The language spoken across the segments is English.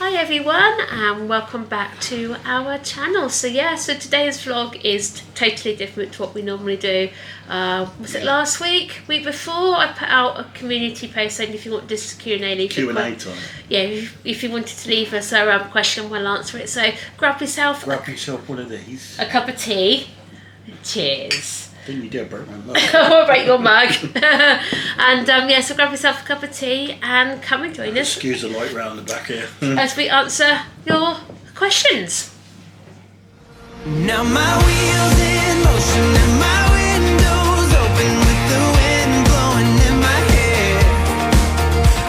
Hi everyone and welcome back to our channel. So today's vlog is totally different to what we normally do. Was it last week? Week before? I put out a community post saying if you want this Q&A time. Yeah, if you wanted to leave us a question, we'll answer it. So grab yourself one of these. A cup of tea. Cheers. Didn't you do break my mug? Or break your mug. And so grab yourself a cup of tea and come and join us. Excuse the light round the back here. As we answer your questions. Now my wheels in motion and my windows open with the wind blowing in my hair.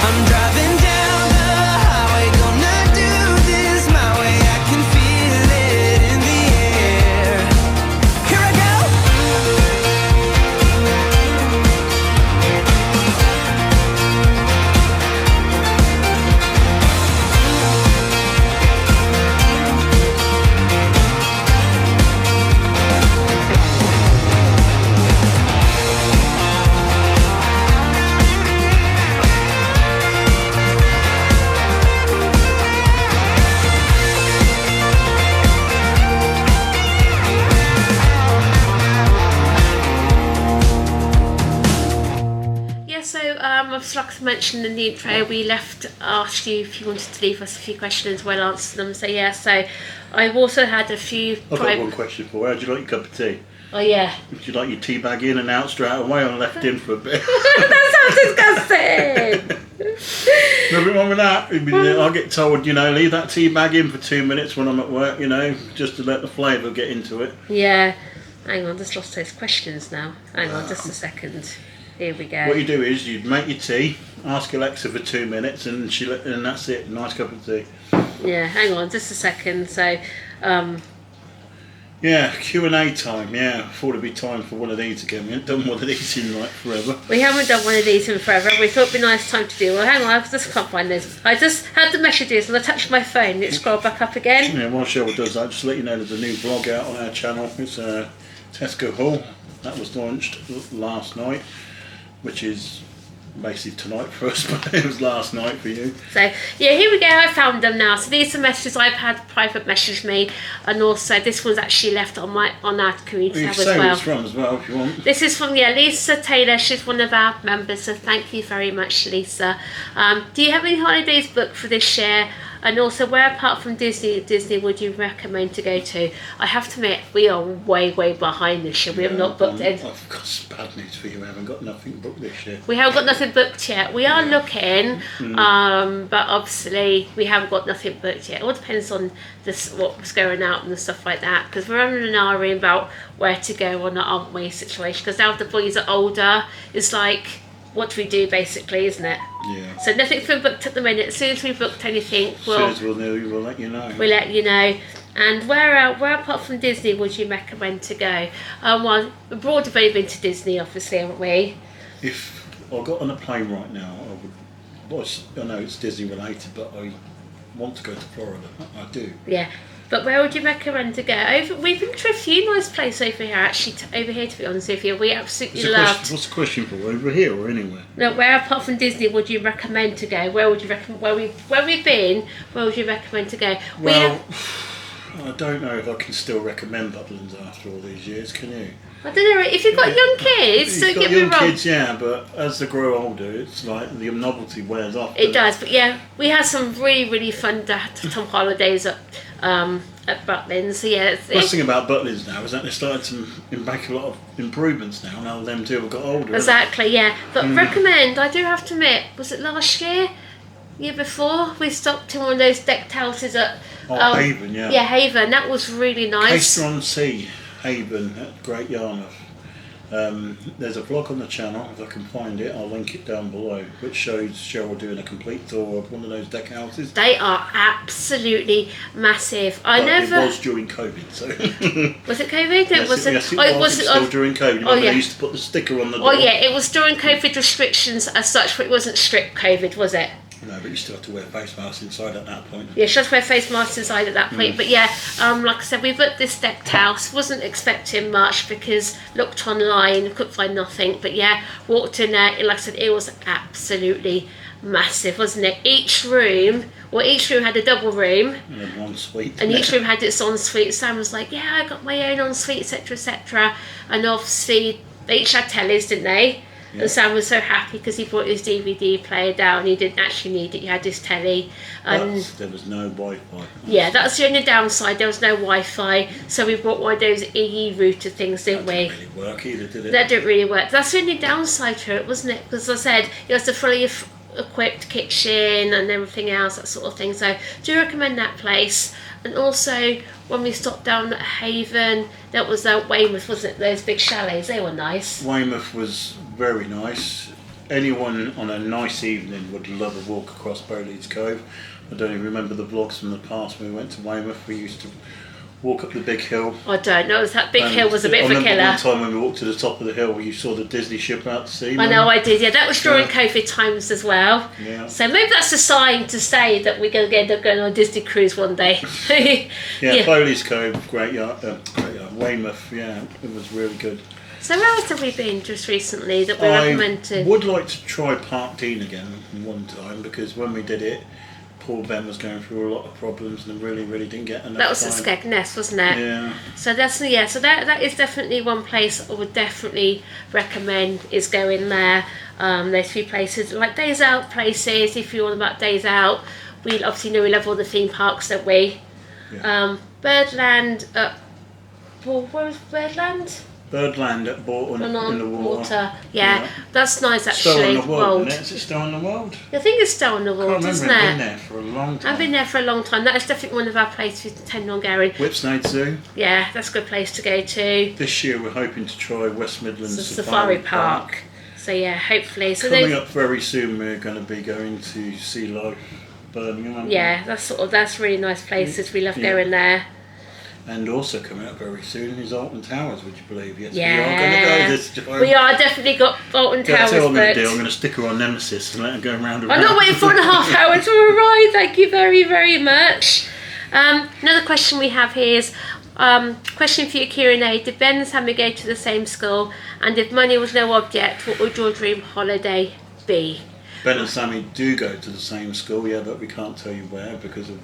I'm driving down the highway, gonna do this my way. I can feel it in the air. Here I go. Like I mentioned in the intro, we asked you if you wanted to leave us a few questions. We'll answer them. So I've also had a few. I've got one question for you. How do you like your cup of tea? Oh yeah. Would you like your tea bag in and out straight away or left in for a bit? That sounds disgusting. Nothing wrong with that. I'll get told, leave that tea bag in for 2 minutes when I'm at work, just to let the flavour get into it. Yeah. Hang on, just lost those questions now. Hang on, just a second. Here we go. What you do is you make your tea, ask Alexa for 2 minutes, and that's it. Nice cup of tea. Yeah, hang on, just a second. So, Q&A time. Yeah, I thought it'd be time for one of these again. We haven't done one of these in forever. We haven't done one of these in forever. We thought it'd be a nice time to do. Well, hang on, I just can't find this. I just had the messages and I touched my phone and it scrolled back up again. Yeah, while Cheryl does that, just to let you know there's a new vlog out on our channel. It's Tesco haul. That was launched last night, which is basically tonight for us, but it was last night for you. So here we go, I found them now. So these are messages I've had private message me, and also this one's actually left on our community tab as well. You can say where it's from as well if you want. This is from Lisa Taylor. She's one of our members, so thank you very much, Lisa. Do you have any holidays booked for this year? And also, where apart from Disney would you recommend to go to? I have to admit, we are way but this year. We have not booked it. I've got some bad news for you. We haven't got nothing booked this year. We haven't got nothing booked yet. We are looking, but obviously we haven't got nothing booked yet. It all depends on what's going out and stuff like that. Because we're having an RE about where to go on an aren't we situation. Because now the boys are older, it's like, what do we do basically, isn't it? Yeah. So nothing's been booked at the minute. As soon as we've booked anything, we'll let you know. We'll let you know. And where apart from Disney would you recommend to go? Well, abroad we've only been to Disney, obviously, haven't we? If I got on a plane right now, I know it's Disney related, but I want to go to Florida. I do. Yeah. But where would you recommend to go? We've been to a few nice places over here, actually, to be honest with you. We absolutely loved. What's the question for? Over here or anywhere? No, where apart from Disney would you recommend to go? Where would you recommend? Where we've been? Where would you recommend to go? Well, I don't know if I can still recommend Butlins after all these years. Can you? I don't know. If you've got young kids, don't get me wrong. Kids, yeah, but as they grow older, it's like the novelty wears off. It does, but yeah, we had some really fun holidays at Butlins. So yeah, the best thing about Butlins now is that they're starting to make a lot of improvements now. Now them two have got older. Exactly, yeah. But recommend. I do have to admit, was it last year? Year before, we stopped in one of those decked houses at Haven, yeah. Yeah, Haven. That was really nice. Caster-on-Sea, Haven at Great Yarmouth. There's a vlog on the channel, if I can find it, I'll link it down below, which shows Cheryl doing a complete tour of one of those deck houses. They are absolutely massive. It was during COVID, so. Was it COVID? Yes, it was still during COVID. They used to put the sticker on the door. Oh yeah, it was during COVID restrictions as such, but it wasn't strict COVID, was it? No, but you still have to wear face masks inside at that point. Yeah, she has to wear face masks inside at that point. But yeah, like I said, we booked this decked house. Wasn't expecting much because looked online, couldn't find nothing. But yeah, walked in there. Like I said, it was absolutely massive, wasn't it? Each room had a double room. And then one suite. And each room had its ensuite. Sam was like, yeah, I got my own ensuite, etc., etc. And obviously, they each had tellies, didn't they? Yeah. And Sam was so happy because he brought his DVD player down. He didn't actually need it. He had his telly. And there was no Wi-Fi. Yeah, that's the only downside. There was no Wi-Fi. So we bought one of those EE router things, didn't we? That didn't really work either, did it? That didn't really work. That's the only downside to it, wasn't it? Because I said it was a fully equipped kitchen and everything else, that sort of thing. So do recommend that place. And also, when we stopped down at Haven, that was Weymouth, wasn't it? Those big chalets, they were nice. Weymouth was very nice. Anyone on a nice evening would love a walk across Bowleys Cove. I don't even remember the vlogs from the past when we went to Weymouth. We used to walk up the big hill. I don't know, that big hill was a bit of a killer. One time when we walked to the top of the hill, you saw the Disney ship out to sea. I know, I did, yeah. That was during COVID times as well. Yeah. So maybe that's a sign to say that we're going to end up going on a Disney cruise one day. Yeah, Bowleys Cove, great yard. Weymouth, yeah, it was really good. So where else have we been just recently that we recommended? I would like to try Park Dean again one time, because when we did it, poor Ben was going through a lot of problems and really didn't get enough That was time. at Skegness, wasn't it? Yeah. So that is definitely one place I would definitely recommend is going there. There's a few places like days out places. If you're all about days out, we obviously know we love all the theme parks, don't we? Yeah. Birdland. Where was Birdland? Birdland at Bolton in the water. Yeah, that's nice actually. Still on the world, isn't it? Is it still on the world? I think it's still on the world, isn't it? I've been there for a long time. I've been there for a long time. That is definitely one of our places we intend on going. Whipsnade Zoo. Yeah, that's a good place to go to. This year we're hoping to try West Midlands Safari Park. So yeah, hopefully. So coming up very soon, we're going to be going to Sea Life Birmingham. Yeah, that's really nice places. We love going there. And also coming up very soon is Alton Towers, would you believe? Yes, yeah. we are going to go this time. We are definitely got Alton Towers. That's what I'm going to do. I'm going to stick her on Nemesis and let her go round and round. I'm not waiting 4.5 hours for a ride. Thank you very, very much. Another question we have here is, question for you, Q&A. Did Ben and Sammy go to the same school? And if money was no object, what would your dream holiday be? Ben and Sammy do go to the same school, yeah, but we can't tell you where because of,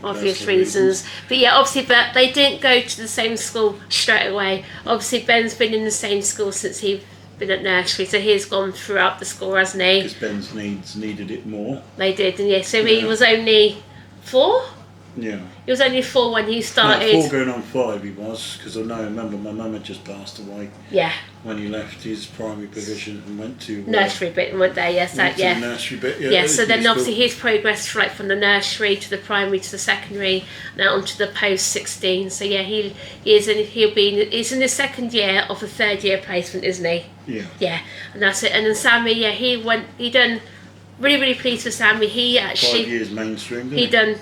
obvious reasons. But yeah, obviously, but they didn't go to the same school straight away. Obviously, Ben's been in the same school since he's been at nursery, so he's gone throughout the school, hasn't he? Because Ben's needs needed it more. They did, and so he was only 4? Yeah. He was only 4 when he started. No, 4 going on 5 he was, because I remember my mum had just passed away. Yeah. When he left his primary provision and went to nursery bit and went there, yes, the nursery bit, yeah. So then obviously he's progressed from the nursery to the primary to the secondary, now onto the post 16. So yeah, he's in the second year of a 3rd year placement, isn't he? Yeah. Yeah, and that's it. And then Sammy, yeah, he done really pleased with Sammy. He actually 5 years mainstream. He done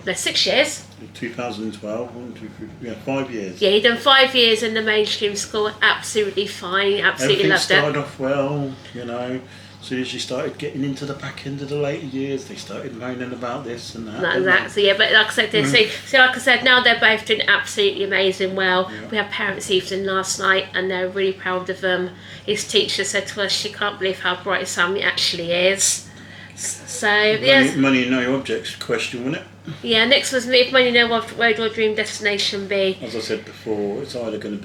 6 years. 2012, 1, 2, 3, 5 years. Yeah, he done 5 years in the mainstream school, absolutely fine, absolutely loved it. Everything started off well, As soon as you started getting into the back end of the later years, they started moaning about this and that. So yeah, but like I said, like I said, now they're both doing absolutely amazing well. Yeah. We had parents' evening last night, and they're really proud of them. His teacher said to us, she can't believe how bright Sammy actually is. So yes, money no objects question, wasn't it? Yeah, next was me. If money know what would your dream destination be? As I said before, it's got to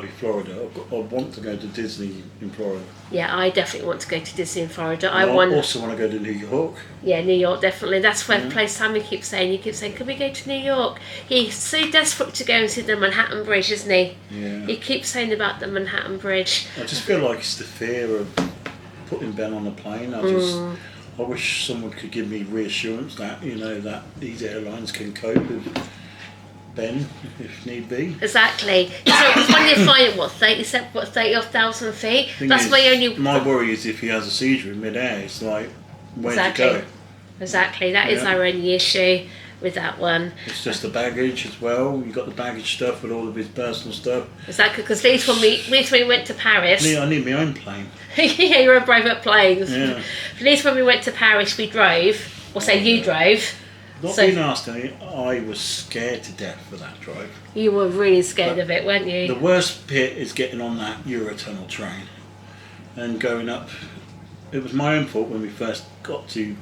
be Florida. I want to go to Disney in Florida. Yeah, I definitely want to go to Disney in Florida. I also want to go to New York. Yeah, New York, definitely. That's where the place Sammy keeps saying. He keeps saying, "Can we go to New York?" He's so desperate to go and see the Manhattan Bridge, isn't he? Yeah. He keeps saying about the Manhattan Bridge. I just feel like it's the fear of putting Ben on a plane. I wish someone could give me reassurance that that these airlines can cope with Ben if need be. Exactly. So when you find 30,000 feet. That's my worry is if he has a seizure in midair. It's like where'd you go? Exactly. That is our only issue with that one. It's just the baggage as well. You got the baggage stuff with all of his personal stuff. Exactly, because at least when we went to Paris, I need my own plane. Yeah, you're a private planes. Yeah. At least when we went to Paris, we drove. Or say you drove. Not being asked, I was scared to death for that drive. You were really scared of it, weren't you? The worst bit is getting on that Eurotunnel train and going up it was my own fault when we first got to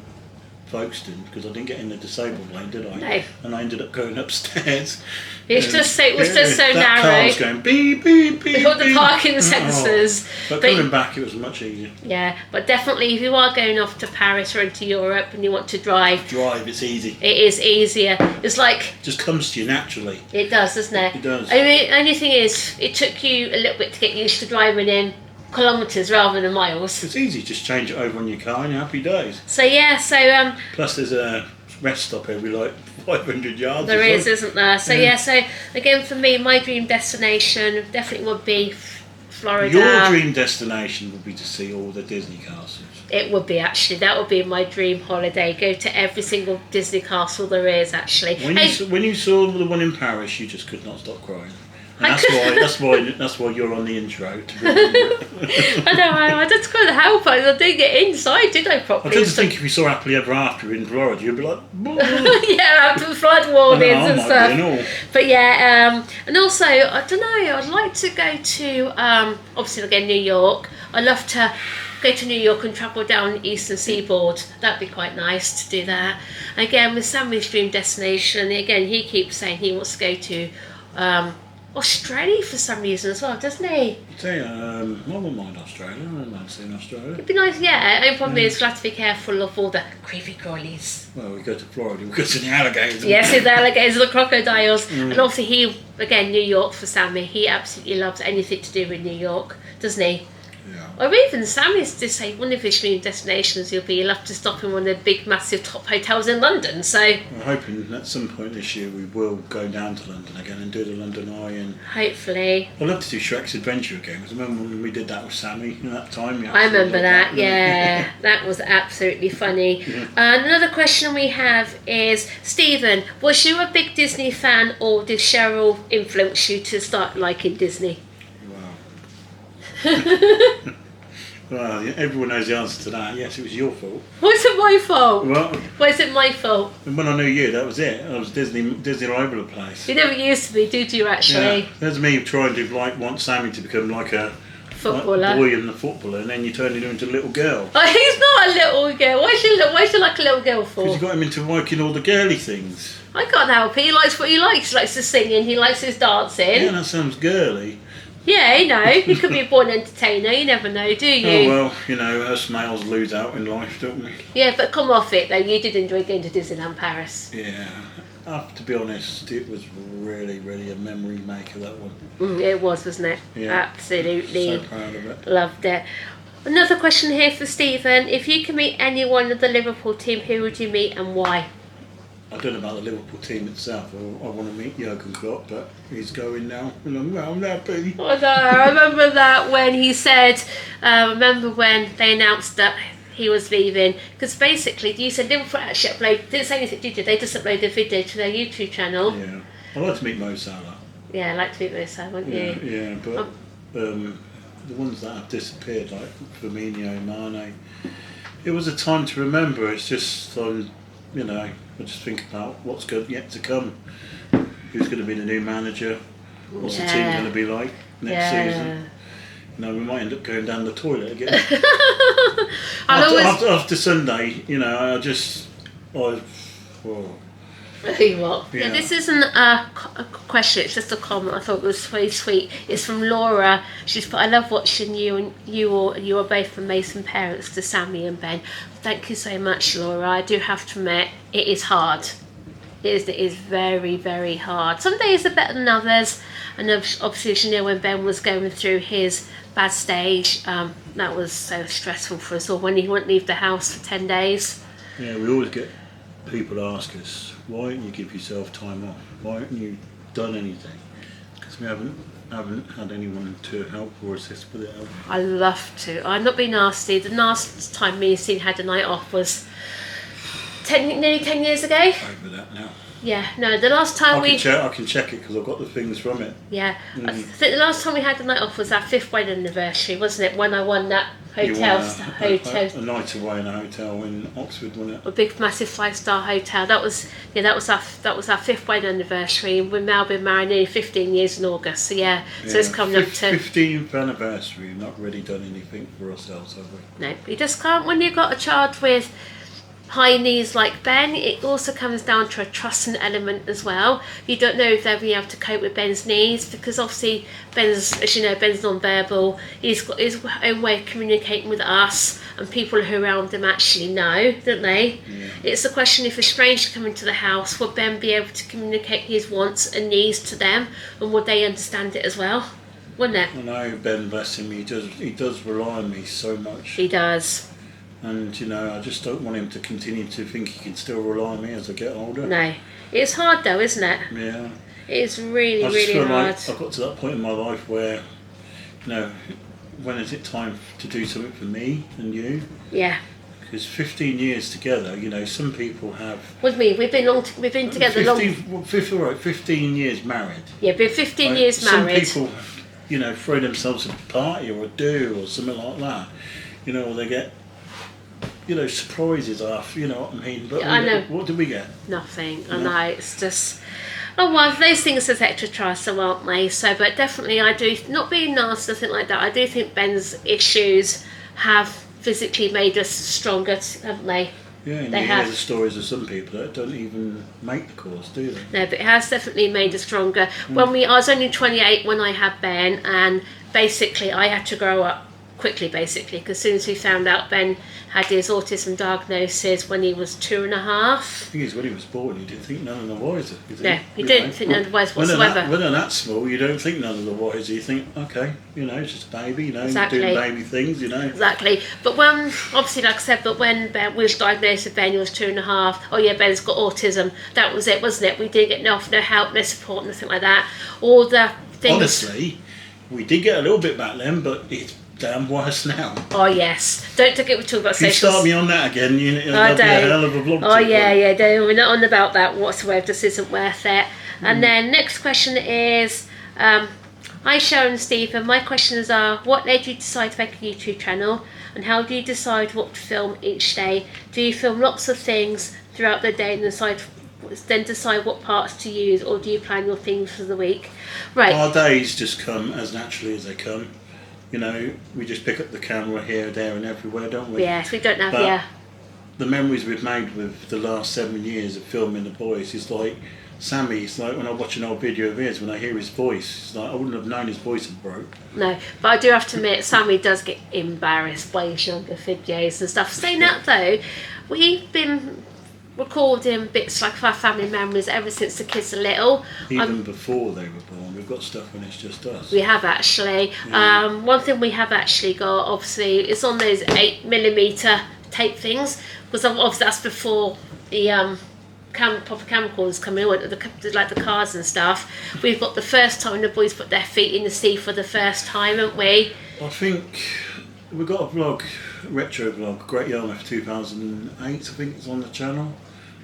Folkestone, because I didn't get in the disabled lane, did I? No. And I ended up going upstairs. It was just so that narrow. Car was going beep beep beep. With all the beep. parking sensors. But coming back, it was much easier. Yeah, but definitely if you are going off to Paris or into Europe and you want to drive, It's easy. it is easier. It's like... Just comes to you naturally. It does, doesn't it? It does. I mean, only thing is, it took you a little bit to get used to driving in kilometres rather than miles. It's easy, just change it over on your car and you're happy days. So yeah, Plus there's a rest stop every like 500 yards. there is, isn't there? So yeah, so again for me, my dream destination definitely would be Florida. Your dream destination would be to see all the Disney castles. It would be actually, that would be my dream holiday. Go to every single Disney castle there is actually. When you saw the one in Paris, you just could not stop crying. And that's why you're on the intro. To remember it. I know, I just couldn't help it. I didn't get inside, did I properly? I tend to think if you saw Happily Ever After in Florida, you'd be like, yeah, after the flood warnings and stuff. Be all. But yeah, and also, I don't know, I'd like to go to, obviously again, New York. I'd love to go to New York and travel down the eastern seaboard. That'd be quite nice to do that. Again, with Sammy's dream destination, again, he keeps saying he wants to go to Australia for some reason as well, doesn't he? I tell you, I wouldn't mind Australia. I wouldn't mind seeing Australia. It'd be nice, yeah. Only problem is, we'll have to be careful of all the creepy crawlies. Well, we go to Florida, we go to the alligators. Yes, the alligators, the crocodiles. And obviously he, again, New York for Sammy. He absolutely loves anything to do with New York, doesn't he? Yeah. Or even Sammy's to say one of his dream destinations he'll have to stop in one of the big massive top hotels in London, so We're hoping at some point this year we will go down to London again and do the London Eye, and hopefully. I'd love to do Shrek's Adventure again, because I remember when we did that with Sammy in that time. I remember that, yeah. That was absolutely funny. Another question we have is, Stephen, was you a big Disney fan, or did Cheryl influence you to start liking Disney? Wow. Well, everyone knows the answer to that. Yes, it was your fault. Was it my fault? Well, Was it my fault? when I knew you, that was it. I was Disney all over the place. You never used to be, did you actually? Yeah, there's me trying to want Sammy to become like a Footballer. boy and a footballer, and then you turned him into a little girl. Oh, he's not a little girl. Why's she like a little girl for? Because you got him into liking all the girly things. I can't help it. He likes what he likes. He likes his singing. He likes his dancing. Yeah, that sounds girly. Yeah, you know. He could be a born entertainer. You never know, do you? Oh well, us males lose out in life, don't we? Yeah, but come off it though. You did enjoy going to Disneyland Paris. Yeah. To be honest, it was really, really a memory maker, that one. It was, wasn't it? Yeah. Absolutely. So proud of it. Loved it. Another question here for Stephen. If you could meet anyone of the Liverpool team, who would you meet and why? I don't know about the Liverpool team itself. I want to meet Jurgen Klopp, but he's going now, and I'm happy. Oh no, I remember that when he said, remember when they announced that he was leaving, because basically you said Liverpool actually didn't say anything, did you? They just uploaded a video to their YouTube channel. Yeah, I'd like to meet Mo Salah. Yeah, I'd like to meet Mo Salah, wouldn't you? Yeah, but the ones that have disappeared, like Firmino, Mane, it was a time to remember. It's just I just think about what's yet to come. Who's going to be the new manager? What's the team going to be like next season? We might end up going down the toilet again. After Sunday, Yeah, this isn't a question, it's just a comment. I thought it was very sweet. It's from Laura. She's put, I love watching you, and you are both amazing parents to Sammy and Ben. Thank you so much, Laura. I do have to admit, it is hard. It is very, very hard. Some days are better than others, and obviously, as you know, when Ben was going through his bad stage, that was so stressful for us all when he wouldn't leave the house for 10 days. Yeah, we always get people ask us, why don't you give yourself time off? Why haven't you done anything? Because we haven't had anyone to help or assist with it. I love to. I'm not being nasty. The last time me and Steve had a night off was nearly 10 years ago. Over that now. Yeah, no, the last time I can check it because I've got the things from it. Yeah, I think the last time we had the night off was our 5th wedding anniversary, wasn't it? When I won that A night away in a hotel in Oxford, wasn't it? A big, massive 5-star hotel. That was our 5th wedding anniversary. We've now been married nearly 15 years in August. So so it's coming up to 15th anniversary. We've not really done anything for ourselves, have we? no. You just can't when you've got a child with high needs like Ben. It also comes down to a trusting element as well. You don't know if they'll be able to cope with Ben's needs, because obviously Ben's, as you know, Ben's non-verbal. He's got his own way of communicating with us, and people who are around him actually know, don't they? Yeah. It's a question, if a stranger come into the house, will Ben be able to communicate his wants and needs to them, and would they understand it as well? Wouldn't it? I know Ben, bless him, he does rely on me so much. He does. And I just don't want him to continue to think he can still rely on me as I get older. No. It's hard though, isn't it? Yeah. It's really, I just really feel hard. like I've got to that point in my life where, when is it time to do something for me and you? Yeah. Because 15 years together, some people have... With me, we've been together 15 years married. Yeah, been 15 years married. Some people, throw themselves a party or a do or something like that. Or they get... surprises off, you know what I mean? But I know. What do we get? Nothing. I know, it's just... Oh, well, those things are extra trust, aren't they? So, but definitely I do, not being nasty, nothing like that, I do think Ben's issues have physically made us stronger, haven't they? Yeah, and they you have. hear the stories of some people that don't even make the course, do they? No, but it has definitely made us stronger. I was only 28 when I had Ben, and basically I had to grow up quickly, because as soon as we found out Ben had his autism diagnosis when he was 2.5. The thing is, when he was born, you didn't think none of the wiser. No, you didn't think none of the wiser whatsoever. When they're that small, you don't think none of the wiser. You think, okay, it's just a baby, Exactly. doing baby things, Exactly. But when, obviously, like I said, when Ben was diagnosed with Ben, he was 2.5. Oh yeah, Ben's got autism. That was it, wasn't it? We didn't get no help, no support, nothing like that. All the things. Honestly, we did get a little bit back then, but it's damn worse now. Oh yes, don't forget we talk about If you social. start me on that again, that'll be a hell of a vlog. Oh yeah, we're not on about that whatsoever. This isn't worth it. And then next question is, hi Cheryl and Stephen. My questions are: what made you decide to make a YouTube channel, and how do you decide what to film each day? Do you film lots of things throughout the day and then decide what parts to use, or do you plan your things for the week? Right. Our days just come as naturally as they come. We just pick up the camera here, there and everywhere, don't we? Yes, we don't have, but the memories we've made with the last 7 years of filming the boys is like Sammy. It's like when I watch an old video of his, when I hear his voice, it's like I wouldn't have known his voice had broke. No, but I do have to admit, Sammy does get embarrassed by his younger videos and stuff. Saying that though, we've been recording bits like our family memories ever since the kids are little. Even before they were born, we've got stuff when it's just us. We have actually. Yeah. One thing we have actually got, obviously, it's on those 8mm tape things, because obviously that's before the proper camcorders come in, like the cars and stuff. We've got the first time the boys put their feet in the sea for the first time, haven't we? I think we've got a vlog, retro vlog, Great Yarmouth 2008, I think it's on the channel.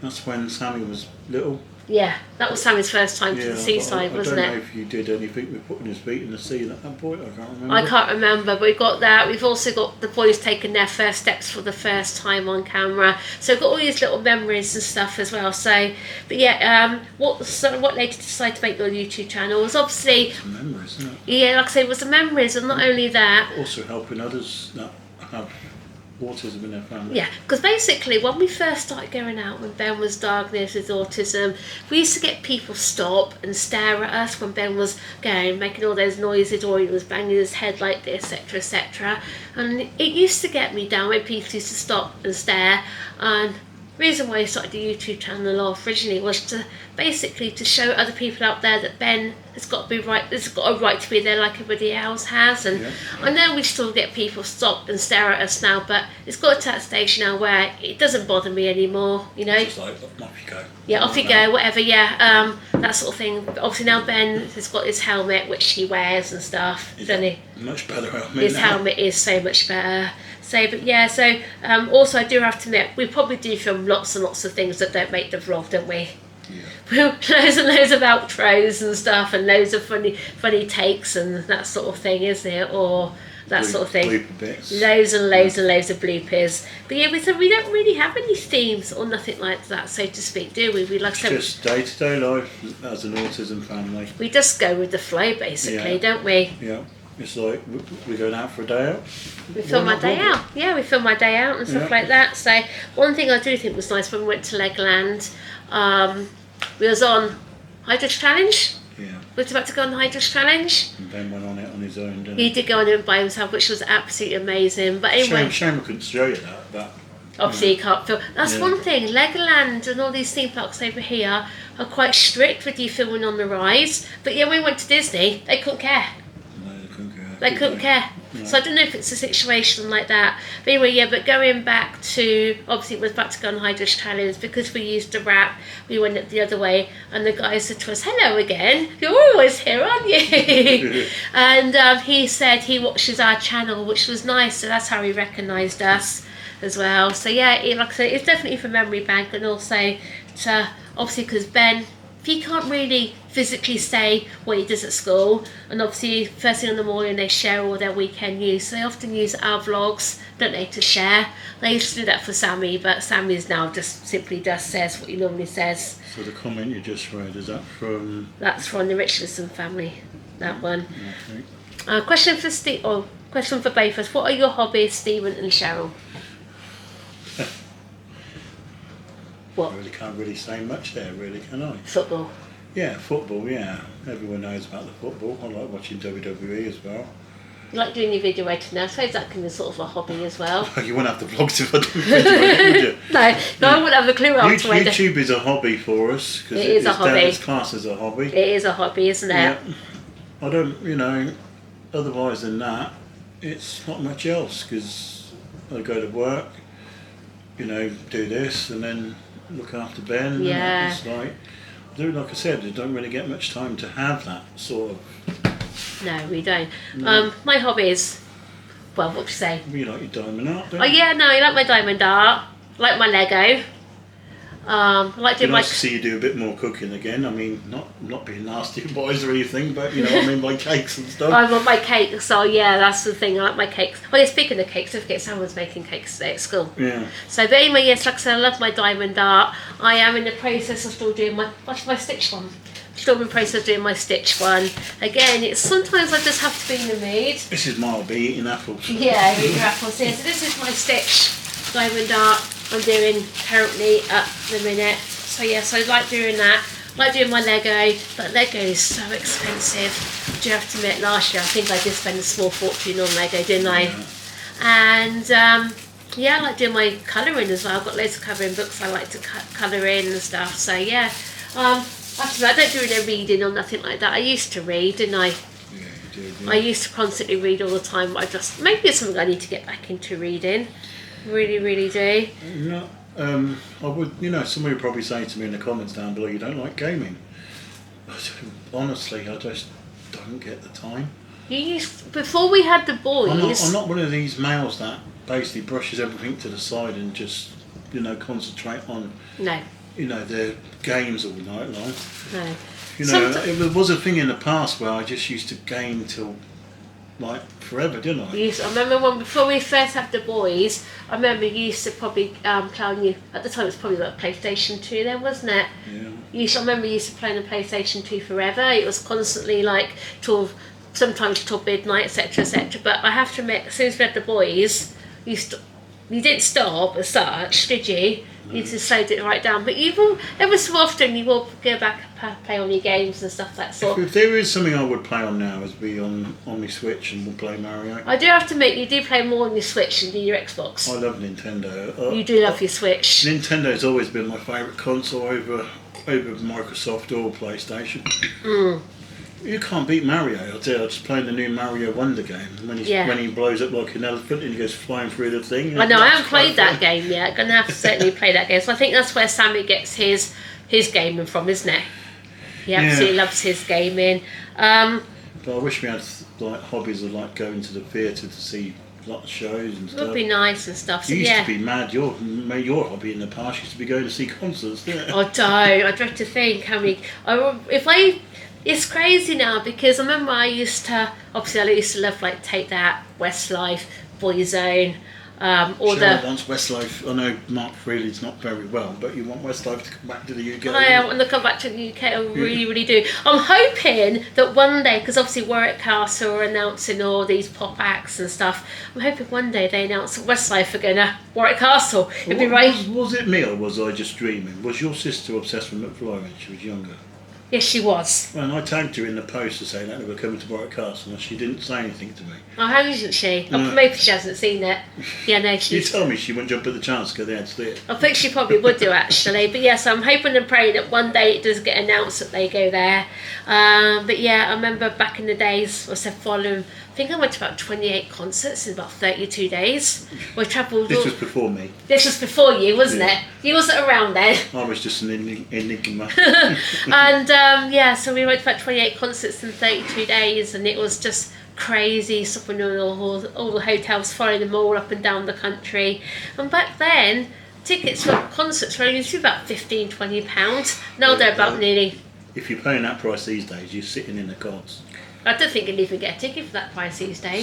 That's when Sammy was little. Yeah, that was Sammy's first time to the seaside, wasn't it? I don't know if you did anything with putting his feet in the sea at that point, I can't remember. I can't remember, but we've got that. We've also got the boys taking their first steps for the first time on camera. So we've got all these little memories and stuff as well. So, but yeah, what led you to decide to make your YouTube channel was obviously... Some memories, isn't it? Yeah, like I say, it was the memories, and not only that... Also helping others that have autism in their family. Yeah, because basically when we first started going out, when Ben was diagnosed with autism, we used to get people stop and stare at us when Ben was going, making all those noises, or he was banging his head like this, etc, etc. And it used to get me down when people used to stop and stare. And the reason why I started the YouTube channel off originally was to basically to show other people out there that Ben has got to be right, has got a right to be there like everybody else has. And I know we still get people stop and stare at us now, but it's got to that stage now where it doesn't bother me anymore, you know. It's just like, off you go. Yeah, off you go, whatever, that sort of thing. But obviously now Ben has got his helmet, which he wears and stuff, doesn't he? Much better helmet. His helmet is so much better. So, but yeah, so also I do have to admit, we probably do film lots and lots of things that don't make the vlog, don't we? Yeah. Loads and loads of outros and stuff, and loads of funny takes and that sort of thing, isn't it? Or that sort of thing. Blooper bits. Loads and loads and loads of bloopers. But yeah, we don't really have any themes or nothing like that, so to speak, do we? We like It's just day-to-day life as an autism family. we just go with the flow, basically, Yeah. don't we? Yeah. It's like we're going out for a day out. We film our day out. Yeah, we film our day out and stuff Yeah. like that. So one thing I do think was nice when we went to Legoland, we was on Hydros Challenge. Yeah. We was about to go on the Hydros Challenge. And Ben went on it on his own, didn't He he? did go on it by himself, which was absolutely amazing. But anyway, Shame I couldn't show you that, but obviously you can't film. That's Yeah. one thing. Legoland and all these theme parks over here are quite strict with you filming on the rides. But yeah, when we went to Disney, they couldn't care. no, they couldn't care. They couldn't care. No. So I don't know if it's a situation like that. But anyway, yeah, but going back to, obviously it was back to go on Hydros Challenge, because we used the wrap, we went it the other way, and the guy said to us, hello again, you're always here, aren't you? And he said he watches our channel, which was nice, so that's how he recognised us as well. So yeah, like I said, it's definitely for memory bank, and also to, obviously because Ben, he can't really physically say what he does at school, and obviously first thing in the morning they share all their weekend news, so they often use our vlogs, don't they, to share. They used to do that for Sammy, but Sammy's now just simply just says what he normally says. So the comment you just read, is that from... That's from the Richardson family, that one. Okay. Question for Steve, or question for both of us, what are your hobbies, Stephen and Cheryl? What? I really can't really say much there, really, can I? Football. Yeah, football, yeah. Everyone knows about the football. I like watching WWE as well. You like doing your video editing now, I suppose that can be sort of a hobby as well. You wouldn't have the vlogs if I didn't video it, would you? No, I wouldn't have a clue how to edit. YouTube is a hobby for us. Cause It is a hobby. It's classed as a hobby. It is a hobby, isn't it? Yeah. I don't, otherwise than that, it's not much else, because I go to work, do this, and then look after Ben. Yeah. And it's like I said, I don't really get much time to have that sort of. No, we don't. No. My hobbies, well, what would you say? You like your diamond art, don't Oh you? yeah, no, I like my diamond art, I like my Lego. I like It'd doing be my... nice to see you do a bit more cooking again. I mean, not being nasty boys or anything, but I mean, like cakes and stuff. I want my cakes, so yeah, that's the thing, I like my cakes. Oh yeah, speaking of cakes, don't forget someone's making cakes today at school. Yeah. So but anyway, yes, like I said, I love my diamond art. I am in the process of still doing my stitch one. Still in the process of doing my stitch one. Again, it's sometimes I just have to be in the mood. This is mild, be eating apples. Yeah, eat your apples here. So this is my stitch diamond art I'm doing currently at the minute. So yes, I like doing that. I like doing my Lego, but Lego is so expensive. I do have to admit, last year I think I did spend a small fortune on Lego, didn't I? Yeah. And yeah, I like doing my colouring as well. I've got loads of colouring books I like to colour in and stuff. So yeah, actually I don't do any reading or nothing like that. I used to read, didn't I? Yeah, you did. Yeah. I used to constantly read all the time, but maybe it's something I need to get back into reading. Really, really do. No, I would, somebody would probably say to me in the comments down below, you don't like gaming. Honestly, I just don't get the time. Before we had the boys. I'm not one of these males that basically brushes everything to the side and just, concentrate on, No. their games all night long. No. It was a thing in the past where I just used to game till forever, didn't I? I remember before we first had the boys, I remember you used to probably play on you, at the time it was probably like PlayStation 2 then, wasn't it? Yeah. I remember you used to play on the PlayStation 2 forever. It was constantly sometimes till midnight, etc, etc. But I have to admit, as soon as we had the boys, you didn't stop as such, did you? You just slowed it right down. But every so often you will go back and play on your games and stuff like that. If there is something I would play on now, is be on my Switch and we'll play Mario. I do have to admit, you do play more on your Switch than your Xbox. I love Nintendo. You do love your Switch. Nintendo's always been my favourite console over Microsoft or PlayStation. You can't beat Mario. I tell you, I just playing the new Mario Wonder game when he blows up like an elephant and he goes flying through the thing. I know, I haven't played that game yet. I'm going to have to certainly play that game. So I think that's where Sammy gets his gaming from, isn't it? He absolutely loves his gaming. But I wish we had hobbies of going to the theatre to see lots of shows and stuff. It would be nice and stuff. So, you used to be mad. Your hobby in the past used to be going to see concerts, didn't it? I don't. I dread to think how many. It's crazy now because I remember I used to love like Take That, Westlife, Boyzone, all Cheryl the. wants Westlife. I know Mark Freeland's not very well, but you want Westlife to come back to the UK. I want to come back to the UK. I really do. I'm hoping that one day, because obviously Warwick Castle are announcing all these pop acts and stuff. I'm hoping one day they announce that Westlife are going to Warwick Castle. It'd be right. Was it me or was I just dreaming? Was your sister obsessed with McFly when she was younger? Yes, she was. And I tagged her in the post to say that they were coming to Warwick Castle, and she didn't say anything to me. Oh, hasn't she? No. Maybe she hasn't seen it. Yeah, no, You she's. told me she wouldn't jump at the chance because they had to see it. I think she probably would do actually, but yes, I'm hoping and praying that one day it does get announced that they go there. But yeah, I remember back in the days, I said following. I think I went to about 28 concerts in about 32 days. We travelled. This was before me. This was before you, wasn't Yeah. it? You wasn't around then. I was just an enigma. And yeah, so we went to about 28 concerts in 32 days, and it was just crazy, stopping in all the hotels, following them all up and down the country. And back then, tickets for concerts were only about £15-20. Now they're about nearly. If you're paying that price these days, you're sitting in the gods. I don't think you'd even get a ticket for that price these days.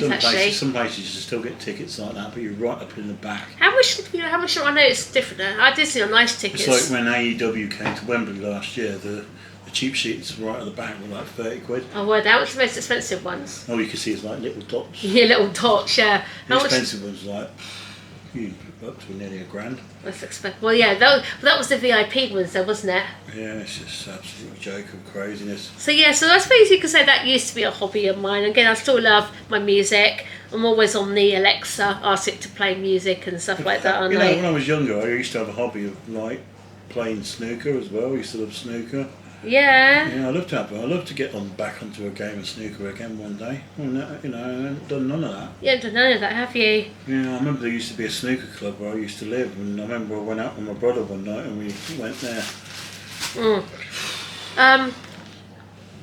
Some places you still get tickets like that, but you're right up in the back. How much? How much? I know it's different. I did see on nice tickets. It's like when AEW came to Wembley last year. The cheap seats right at the back were like 30 quid. Oh, well, that was the most expensive ones. Oh, you can see it's like little dots. Yeah, little dots. Yeah. The expensive ones like up to nearly £1,000. That's expensive. Well, yeah, that was the VIP ones, though, wasn't it? Yeah, it's just absolute joke of craziness. So yeah, so I suppose you could say that used to be a hobby of mine. Again, I still love my music. I'm always on the Alexa, ask it to play music and stuff like that. You know, when I was younger, I used to have a hobby of like playing snooker as well. I used to love snooker. Yeah. Yeah, I'd love to get back onto a game of snooker again one day. And, you know, I haven't done none of that. You haven't done none of that, have you? Yeah, I remember there used to be a snooker club where I used to live, and I remember I went out with my brother one night and we went there.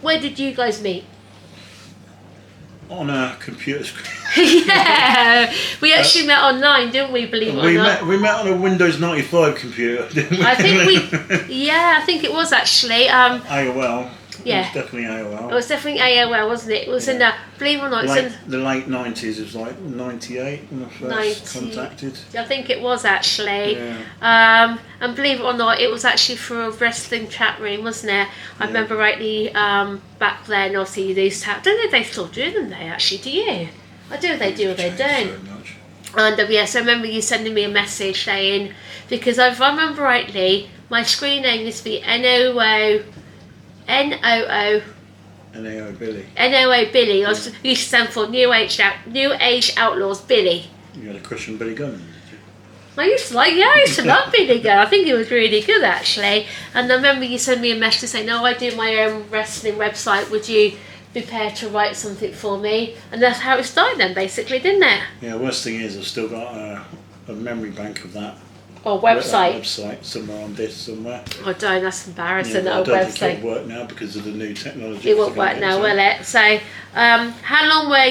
Where did you guys meet? On a computer screen. Yeah, we actually met online, didn't we? Believe it or not. We met on a Windows 95 computer, didn't we? I think it was actually. AOL. Yeah. It was definitely AOL. It was definitely AOL, wasn't it? It was in the, believe it or not, it's in the late 90s. It was like 98 when I first contacted. I think it was actually. Yeah. And believe it or not, it was actually for a wrestling chat room, wasn't it? I remember rightly back then, obviously, they used to have, I don't know if they still do them there, actually, do you? I don't know if they do or they don't. So much. And yes, I remember you sending me a message saying, because if I remember rightly, my screen name used to be NOO Billy. NOO Billy. I used to stand for New Age Outlaws Billy. You had a crush on Billy Gunn, did you? I used to love Billy Gunn. I think he was really good actually. And I remember you sent me a message saying, "Oh, I do my own wrestling website. Would you be prepared to write something for me?" And that's how it started then, basically, didn't it? Yeah. Worst thing is, I've still got a memory bank of that. Or website. Website somewhere on this somewhere. Oh, don't, that's embarrassing. Yeah, That I don't website. think it'll work now because of the new technology. It won't work now, will it? So, how long were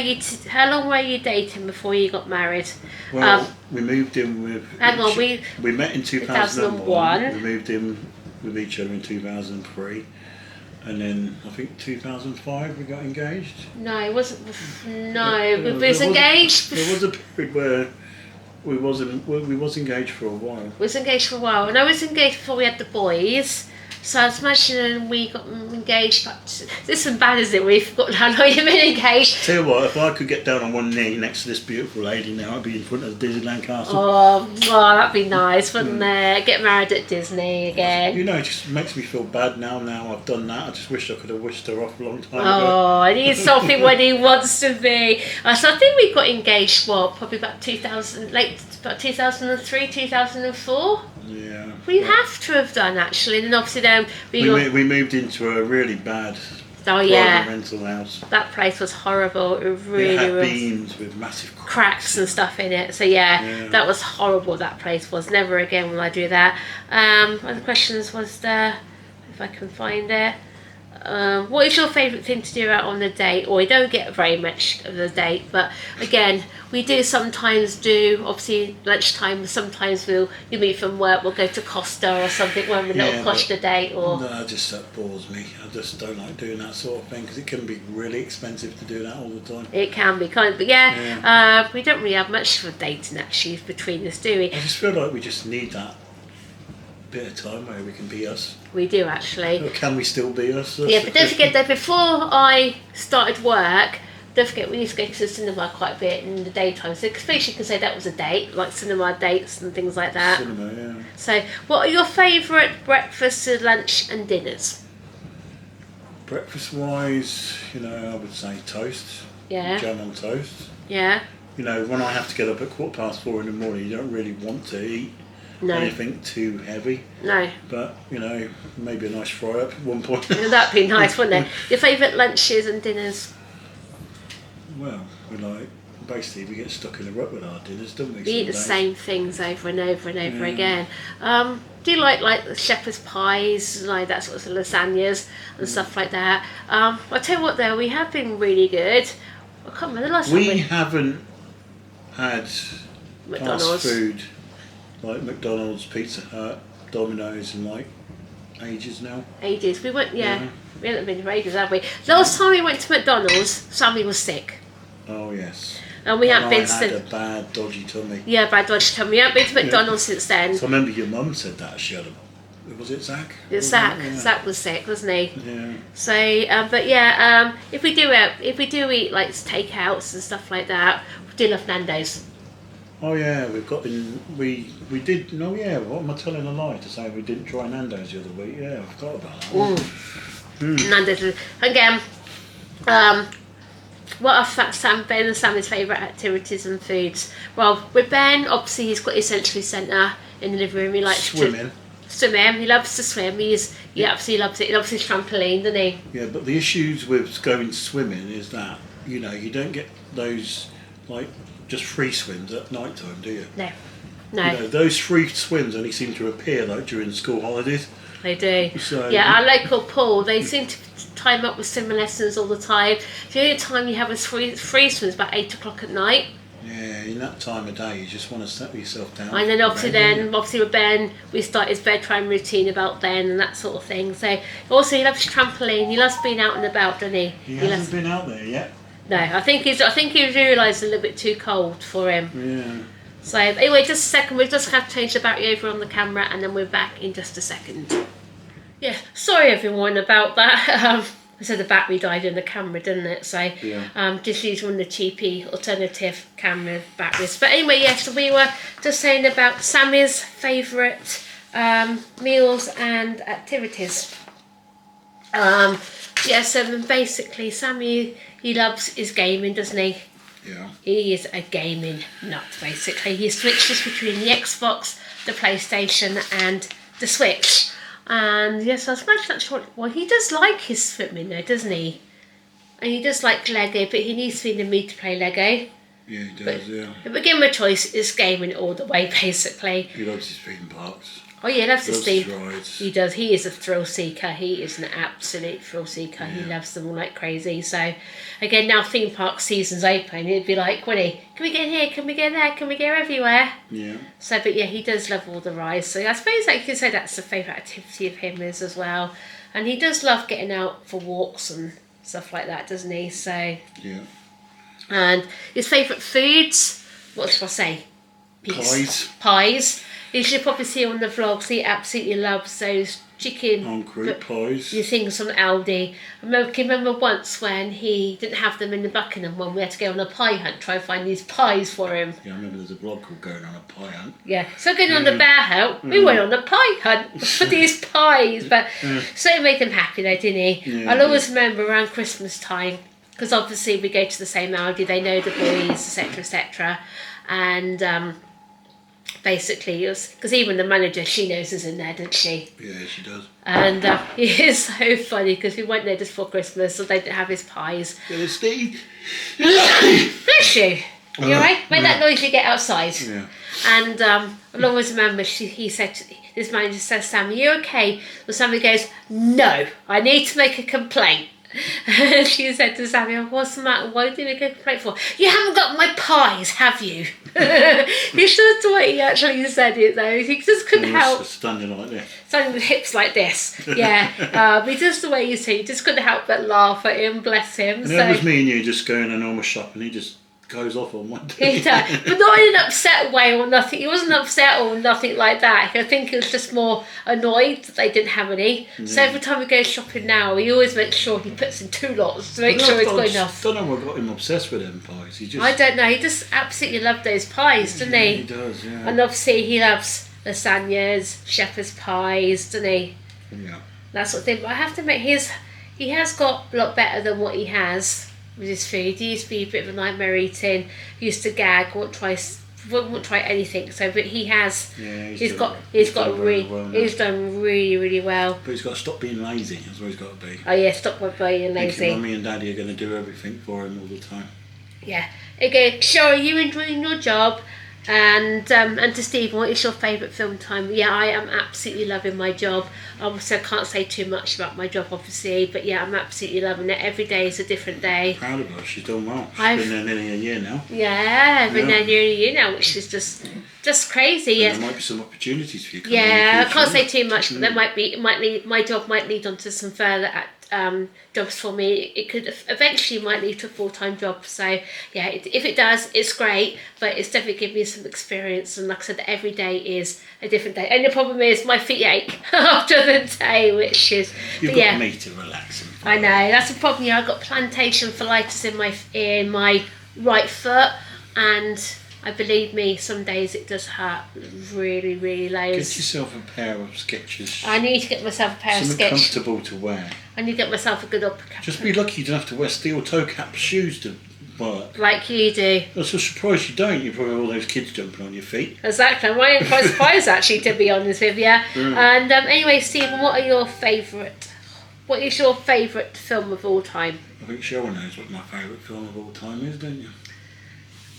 you dating before you got married? Well, we moved in with. Hang on, we met in 2001. We moved in with each other in 2003, and then I think 2005 we got engaged. No, it wasn't. No, we was engaged. There was a period where we was engaged for a while. We was engaged for a while, and I was engaged before we had the boys. So I was imagining we got engaged. But this is bad, isn't it? We've forgotten how long you've been engaged. Tell you what, if I could get down on one knee next to this beautiful lady now, I'd be in front of Disneyland Castle. Oh, that'd be nice, wouldn't it? Get married at Disney again. You know, it just makes me feel bad now. Now I've done that, I just wish I could have wished her off a long time ago. Oh, I need something when he wants to be. So I think we got engaged, probably about 2003, 2004. Yeah. We have to have done actually, and obviously then we moved into a really bad private rental house. That place was horrible. It really had was. beams with massive Cracks and stuff in it. So that was horrible. That place was. Never again will I do that. Other questions was there, if I can find it. What is your favourite thing to do out on a date? Or we don't get very much of a date, but again, we do sometimes do, obviously, lunchtime. Sometimes you meet from work, we'll go to Costa or something, when we're not Costa date. Or no, just that bores me. I just don't like doing that sort of thing because it can be really expensive to do that all the time. It can be, kind of, but we don't really have much of a dating actually between us, do we? I just feel like we just need that bit of time where we can be us. We do actually. Or can we still be us? Yeah, but don't forget that before I started work, don't forget we used to go to the cinema quite a bit in the daytime. So especially you can say that was a date, like cinema dates and things like that. Cinema, yeah. So what are your favourite breakfasts, lunch and dinners? Breakfast wise, I would say toast. Yeah. Jam on toast. Yeah. When I have to get up at 4:15 in the morning, you don't really want to eat anything too heavy. No. But, maybe a nice fry up at one point. That'd be nice, wouldn't it? Your favourite lunches and dinners? Well, basically we get stuck in a rut with our dinners, don't we? We eat the same things over and over and over again. Do you like the shepherd's pies, like that sort of lasagnas and stuff like that? I'll tell you what though, we have been really good. I can't remember the last time we haven't had McDonald's fast food like McDonald's, Pizza Hut, Domino's in like ages now. Ages. We went, we haven't been for ages, have we? Last time we went to McDonald's, Sammy was sick. Oh yes. And we haven't been since. I had a bad dodgy tummy. Yeah, bad dodgy tummy. We haven't been to McDonald's since then. So I remember your mum said that she had was it Zach? It's Zach. Yeah. Zach was sick, wasn't he? Yeah. So, if we do eat like takeouts and stuff like that, we do love Nando's. Oh yeah, we did. No, yeah. What am I telling a lie to say we didn't try Nando's the other week? Yeah, I forgot about that. Nando's again. What are Ben and Sammy's favourite activities and foods? Well, with Ben, obviously he's got his sensory centre in the living room. He likes swimming. He loves to swim. He absolutely loves it. He loves his trampoline, doesn't he? Yeah, but the issues with going swimming is that you don't get those like just free swims at night time, do you? No. Those free swims only seem to appear like during school holidays. They do. So, our local Poole, they seem to time up with swimming lessons all the time. The only time you have a free swim is about 8 o'clock at night. Yeah, in that time of day, you just want to settle yourself down. And then obviously with Ben, we start his bedtime routine about then and that sort of thing. So also he loves trampoline. He loves being out and about, doesn't he? He hasn't been out there yet. No, I think he's realised a little bit too cold for him. Yeah. So anyway, just a second, we'll just have to change the battery over on the camera and then we're back in just a second. Yeah, sorry everyone about that. I said the battery died in the camera, didn't it? So just use one of the cheapy alternative camera batteries. But anyway, so we were just saying about Sammy's favourite meals and activities. So basically Sammy, he loves his gaming, doesn't he? Yeah. He is a gaming nut, basically. He switches between the Xbox, the PlayStation and the Switch. And yes, I was not sure. Well, he does like his swimming though, doesn't he? And he does like Lego, but he needs to be in the mood to play Lego. Yeah, he does, But given a choice, it's gaming all the way, basically. He loves his theme parks. Oh yeah, he loves his theme. Rides. He does. He is a thrill seeker. He is an absolute thrill seeker. Yeah. He loves them all like crazy. So, again, now theme park season's open, he'd be like, wouldn't he? Can we get here? Can we get there? Can we go everywhere? Yeah. So, but yeah, he does love all the rides. So I suppose you can say that's a favourite activity of him as well. And he does love getting out for walks and stuff like that, doesn't he? So. Yeah. And his favourite foods, what should I say? Pies. You should probably see on the vlogs, he absolutely loves those chicken pies. You things from Aldi. I can remember once when he didn't have them in the Buckingham one, we had to go on a pie hunt, try and find these pies for him. Yeah, I remember there's a vlog called Going on a Pie Hunt. Yeah, so going on the bear hunt, we went on a pie hunt for these pies, but so it made him happy though, didn't he? Yeah, I'll always remember around Christmas time, because obviously we go to the same Aldi, they know the boys, etc. And basically, because even the manager, she knows is in there, doesn't she? Yeah, she does. And it is so funny because we went there just for Christmas, so they didn't have his pies. Steve. Bless you. You alright? Make that noise you get outside. Yeah. And I'll always remember, this manager says, Sam, are you okay? Well, Sammy goes, no, I need to make a complaint. And she said to Sammy, what's the matter? Why do you make a complaint for? You haven't got my pies, have you? It's just the way he actually said it, though. He just couldn't help. Standing like this. Standing with hips like this. Yeah. But just the way you see, he just couldn't help but laugh at him, bless him. And that was me and you just going a normal shop, and he just goes off on one day. He does, but not in an upset way or nothing. He wasn't upset or nothing like that. I think he was just more annoyed that they didn't have any. So every time we go shopping now, he always makes sure he puts in 2 lots to make sure it's good enough. I don't know what got him obsessed with them pies. He just, I don't know. He just absolutely loved those pies, doesn't he? He does, yeah. And obviously he loves lasagnas, shepherd's pies, doesn't he? Yeah. That sort of thing. But I have to admit, he has got a lot better than what he has with his food. He used to be a bit of a nightmare eating. He used to gag, wouldn't try anything. So, but he has. Yeah, he's done really, really well. But he's got to stop being lazy. That's what he's got to be. Oh yeah, stop being lazy. Thinking Mummy and Daddy are going to do everything for him all the time. Yeah. Okay, Cheryl, are you enjoying your job? And to Steve, what is your favourite film time? Yeah, I am absolutely loving my job. Obviously, I can't say too much about my job, obviously, but yeah, I'm absolutely loving it. Every day is a different day. Proud of her. She's done well. She's been there nearly a year now. Yeah, I've been there nearly a year now, which is just crazy. And yes. There might be some opportunities for you. Yeah, I can't say too much, but there might be. My job might lead on to some further jobs for me. It could eventually might lead to a full-time job. So yeah, if it does, it's great. But it's definitely given me some experience. And like I said, every day is a different day. And the problem is my feet ache after the day, which is. You've got me to relax. I know that's the problem. Yeah, I've got plantation pholitis in my right foot, and I believe me, some days it does hurt really, really loads. Get yourself a pair of Skechers. I need to get myself a pair of Skechers. Something comfortable to wear. I need to get myself a good uppercut. Just be lucky you don't have to wear steel toe cap shoes to work. Like you do. I'm so surprised you don't. You probably have all those kids jumping on your feet. Exactly. I'm quite surprised actually, to be honest with you. And anyway, Stephen, what is your favourite film of all time? I think Cheryl knows what my favourite film of all time is, don't you?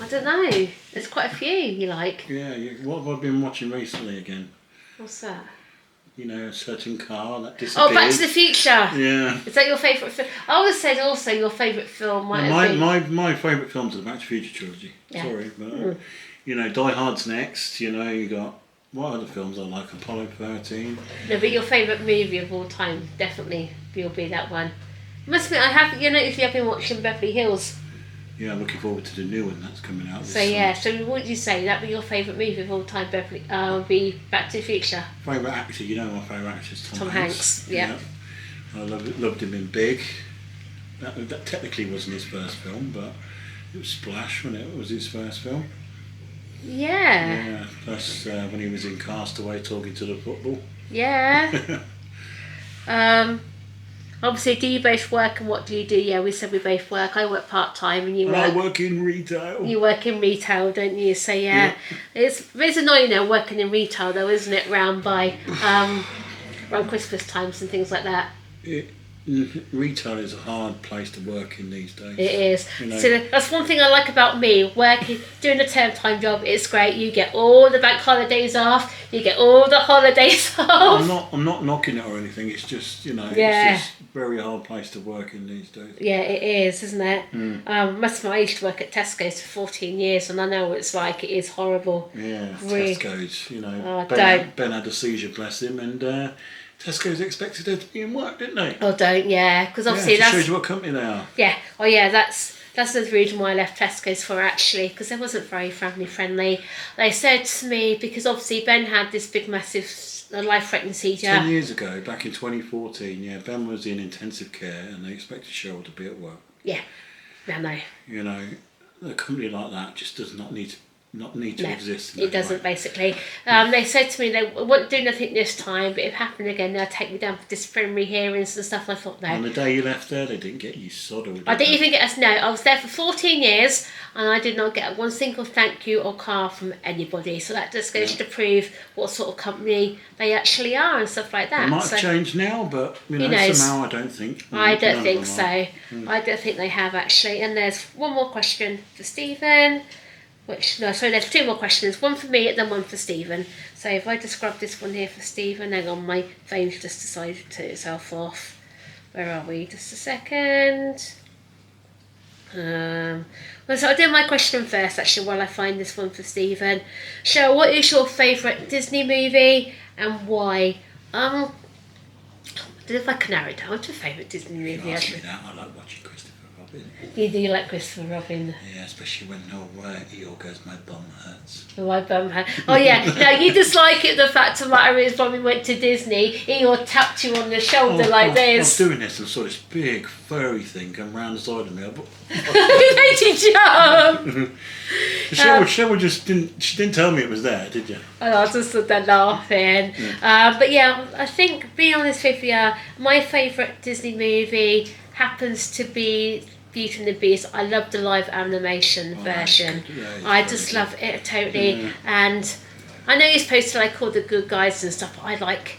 I don't know. There's quite a few you like. Yeah, what have I been watching recently again? What's that? You know, a certain car that disappeared. Oh, Back to the Future. Yeah. Is that your favourite film? I would say also your favourite film might have been... My favourite films are the Back to the Future trilogy. Yeah. Sorry, but you know, Die Hard's next. You know, you got what other films I like? Apollo 13. No, but your favourite movie of all time definitely will be that one. Must admit, I have. You know, if you have been watching Beverly Hills. Yeah, I'm looking forward to the new one that's coming out. So yeah, so what would you say? That'd be your favourite movie of all time, Beverly? Would be Back to the Future. Favourite actor? You know my favourite actor is Tom Hanks. Yeah. I loved him in Big. That technically wasn't his first film, but it was Splash when it was his first film. Yeah. Yeah. Plus when he was in Castaway talking to the football. Yeah. Obviously, do you both work and what do you do? Yeah, we said we both work. I work part-time and you work... I work in retail. You work in retail, don't you? So yeah. It's annoying now working in retail though, isn't it? Around Christmas times and things like that. Retail is a hard place to work in these days. It is. You know. So that's one thing I like about me, working, doing a term time job. It's great. You get all the bank holidays off. You get all the holidays off. I'm not knocking it or anything. It's just it's just a very hard place to work in these days. Yeah, it is, isn't it? Must admit, I used to work at Tesco's for 14 years, and I know what it's like. It is horrible. Yeah, really. Tesco's. You know, Ben had a seizure, bless him, and. Tesco's expected her to be in work, didn't they? Oh, don't, yeah. Because obviously that shows you what company they are. Yeah. Oh, yeah, that's the reason why I left Tesco's for, actually, because it wasn't very family friendly. They said to me, because obviously Ben had this big, massive, life-threatening seizure. 10 years ago, back in 2014, Ben was in intensive care and they expected Cheryl to be at work. Yeah. I know. You know, a company like that just does not need to exist. It doesn't, basically. They said to me they won't do nothing this time, but if it happened again, they'll take me down for disciplinary hearings and stuff. And I thought, no. On the day you left there, they didn't get you sodded. I didn't even get us. No, I was there for 14 years and I did not get one single thank you or card from anybody. So that just goes to prove what sort of company they actually are and stuff like that. It might have changed now, but somehow I don't think. I don't think so. I don't think they have, actually. And there's one more question for Stephen. So there's 2 more questions. One for me and then one for Stephen. So if I just grab this one here for Stephen, hang on, my phone's just decided to turn itself off. Where are we? Just a second. So I'll do my question first, actually, while I find this one for Stephen. Cheryl, what is your favourite Disney movie and why? I don't know if I can narrow it down to a favourite Disney movie. Actually, I like watching Christopher Robin. You do like Christopher Robin? Yeah, especially when Eeyore goes, my bum hurts. My bum hurt. Oh yeah, now you just like it. The fact of the matter is, when we went to Disney, Eeyore tapped you on the shoulder like this. I was doing this and saw this big furry thing come round the side of me. You made you jump. Cheryl just didn't tell me it was there, did you? I just stood there laughing. Yeah. But yeah, I think, being honest with you, my favourite Disney movie happens to be Beauty and the Beast. I love the live animation version. I just love it totally. Yeah. And I know you're supposed to like all the good guys and stuff, but I like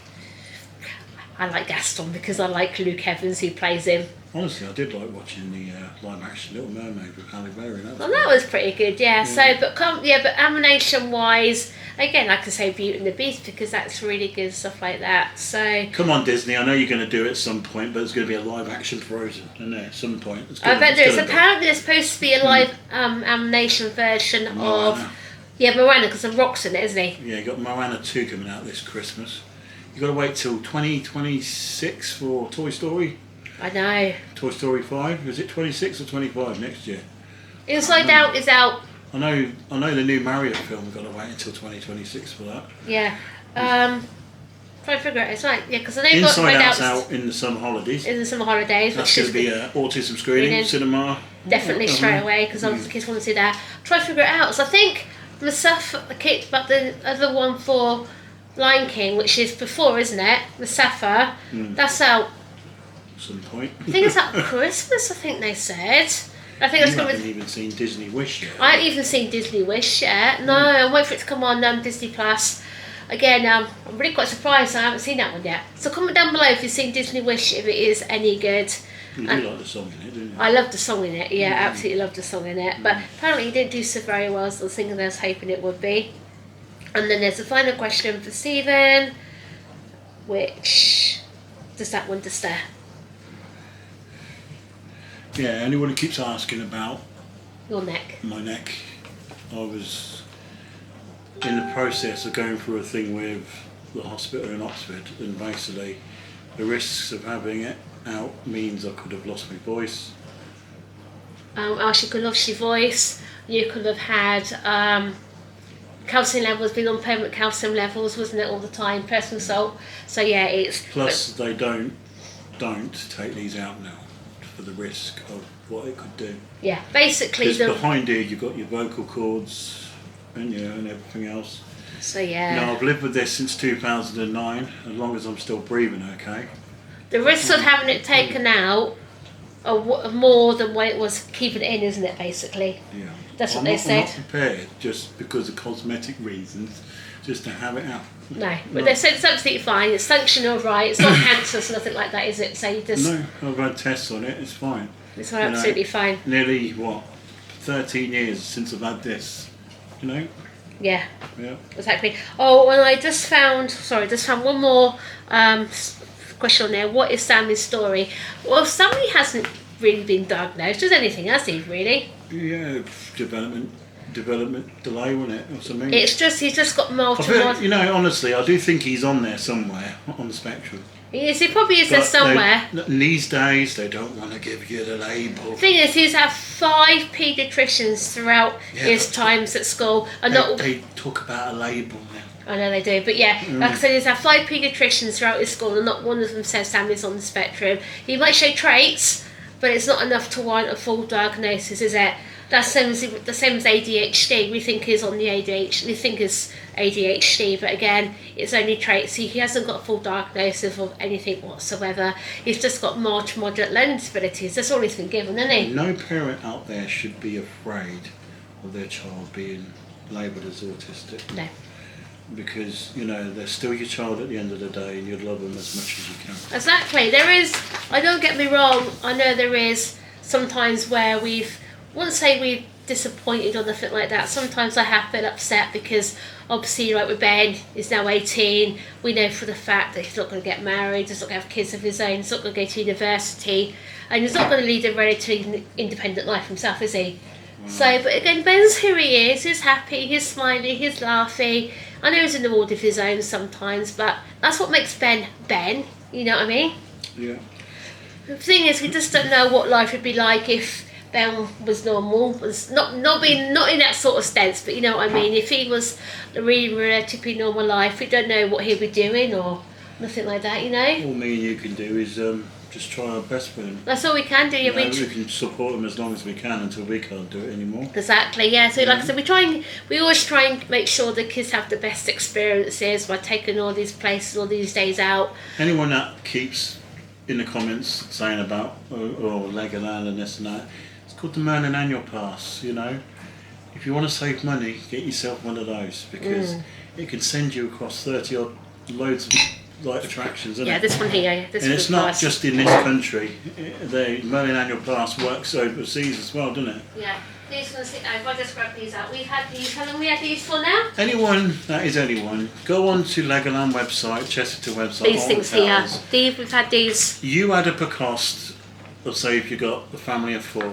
Gaston because I like Luke Evans who plays him. Honestly, I did like watching the live action Little Mermaid with Halle Berry. That was pretty good, yeah. So, but animation wise, again, I could say Beauty and the Beast because that's really good, stuff like that. So come on, Disney! I know you're going to do it at some point, but there's going to be a live action Frozen, isn't there? At some point, I bet there is. Apparently, there's supposed to be a live animation version of Moana, because the Rock's in it, isn't he? Yeah, you got Moana 2 coming out this Christmas. You got to wait till 2026 for Toy Story. I know. Toy Story 5, is it 26 or 25 next year? Inside Out is out. I know the new Mario film, we've got to wait until 2026 for that. Yeah. Try to figure it out. It's right, yeah, because I know you've got Inside Out's out in the summer holidays. In the summer holidays. That's going to be an autism screening, cinema. Definitely straight away, because the kids want to see that. Try to figure it out. So I think the stuff, but the other one for Lion King, which is before, isn't it? The Sapphire, that's out. Some point. I think it's at Christmas, I think they said. I think you haven't even seen Disney Wish yet. I haven't even seen Disney Wish yet. No, I'm waiting for it to come on Disney Plus. Again, I'm really quite surprised I haven't seen that one yet. So comment down below if you've seen Disney Wish, if it is any good. You do like the song in it, don't you? I love the song in it, yeah, absolutely love the song in it. But apparently it didn't do so very well as I was thinking I was hoping it would be. And then there's a final question for Stephen, which does that one just there? Yeah, anyone who keeps asking about your neck. My neck. I was in the process of going through a thing with the hospital in Oxford, and basically the risks of having it out means I could have lost my voice. You could have lost your voice. You could have had calcium levels, been on permanent calcium levels, wasn't it, all the time, personal salt. So yeah, it's... Plus they don't take these out now for the risk of what it could do. Yeah, basically... Because behind here you've got your vocal cords and everything else. So yeah... Now I've lived with this since 2009, as long as I'm still breathing okay. The risks of having it taken out are more than what it was keeping it in, isn't it, basically? Yeah. That's what they said. I'm not prepared just because of cosmetic reasons just to have it out. No, but they said it's absolutely fine. It's functional, right? It's not cancerous or nothing like that, is it? So you just... No, I've had tests on it. It's fine. It's absolutely fine. Nearly 13 years since I've had this. Yeah. Yeah. Exactly. Oh, and I just found one more question on there. What is Sammy's story? Well, Sammy hasn't really been diagnosed with anything, has he? Really? Yeah, development delay, wasn't it, or something? It's just he's just got multiple. Honestly, I do think he's on there somewhere on the spectrum. Yes, he probably is there somewhere. These days, they don't want to give you the label. The thing is, he's had 5 paediatricians throughout his times at school, and they talk about a label now. I know they do, but yeah, like I said, he's had 5 paediatricians throughohout his school, and not one of them says Sammy's on the spectrum. He might show traits, but it's not enough to warrant a full diagnosis, is it? That's the same as ADHD. We think he's on the ADHD. We think it's ADHD, but again, it's only traits. He hasn't got a full diagnosis of anything whatsoever. He's just got mild to moderate learning disabilities. That's all he's been given, isn't he? No parent out there should be afraid of their child being labelled as autistic. No. Because, they're still your child at the end of the day, and you'd love them as much as you can. Exactly. There is, don't get me wrong, I know there is sometimes where I wouldn't say we've disappointed or nothing like that. Sometimes I have been upset because obviously, like with Ben, he's now 18. We know for the fact that he's not going to get married, he's not going to have kids of his own, he's not going to go to university, and he's not going to lead a relatively independent life himself, is he? So, but again, Ben's who he is. He's happy, he's smiling, he's laughing. I know he's in the world of his own sometimes, but that's what makes Ben Ben. You know what I mean? Yeah. The thing is, we just don't know what life would be like if Ben was normal. Was not in that sort of sense, but you know what I mean. If he was a really relatively normal life, we don't know what he'd be doing or nothing like that. You know. All me and you can do is just try our best with him. That's all we can do. We can support him as long as we can until we can't do it anymore. Exactly, yeah. So like I said, we always try and make sure the kids have the best experiences by taking all these places, all these days out. Anyone that keeps in the comments saying about Legoland and this and that, it's called the Merlin Annual Pass, you know. If you want to save money, get yourself one of those because it can send you across 30 odd loads of attractions, isn't it? Yeah, this one here. And it's not just in this country. The Merlin Annual Pass works overseas as well, doesn't it? Yeah. These ones, if I just grab these out, we've had these. How long we had these for now? Anyone, go on to Legoland website, Chesterton website. These things here. We've had these. You add up a cost of, say, if you got the family of 4,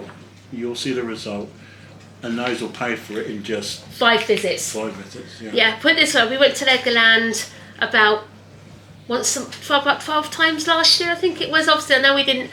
you'll see the result. And those will pay for it in just 5 visits. 5 visits, yeah. Yeah, put it this way, we went to Legoland about 12 times last year, I think it was. Obviously, I know we didn't.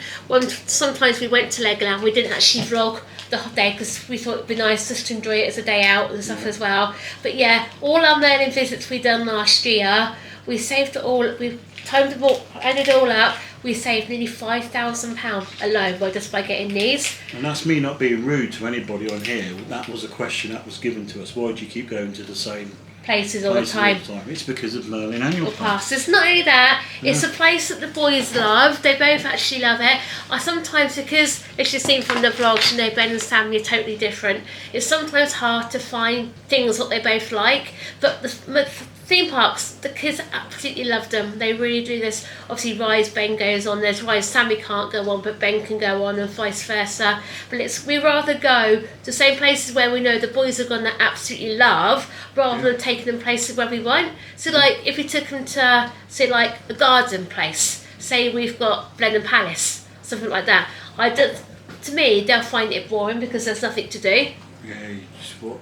Sometimes we went to Legoland, we didn't actually vlog the whole day because we thought it'd be nice just to enjoy it as a day out and stuff as well. But yeah, all our Merlin visits we done last year, we saved it all. We timed them all, added it all up. We saved nearly £5,000 alone by getting these. And that's me not being rude to anybody on here. That was a question that was given to us. Why do you keep going to the same places all the time? It's because of Merlin Annual Pass. It's not only that, it's a place that the boys love. They both actually love it. I sometimes, because as you've seen from the vlogs, you know, Ben and Sammy are totally different. It's sometimes hard to find things that they both like. But the theme parks, the kids absolutely love them. They really do. This obviously rides Ben goes on. There's rides Sammy can't go on, but Ben can go on, and vice versa. But we rather go to the same places where we know the boys are going to absolutely love, rather than taking them places where we won't. So like if we took them to say like a garden place, say we've got Blenheim Palace, something like that. To me, they'll find it boring because there's nothing to do. Yeah,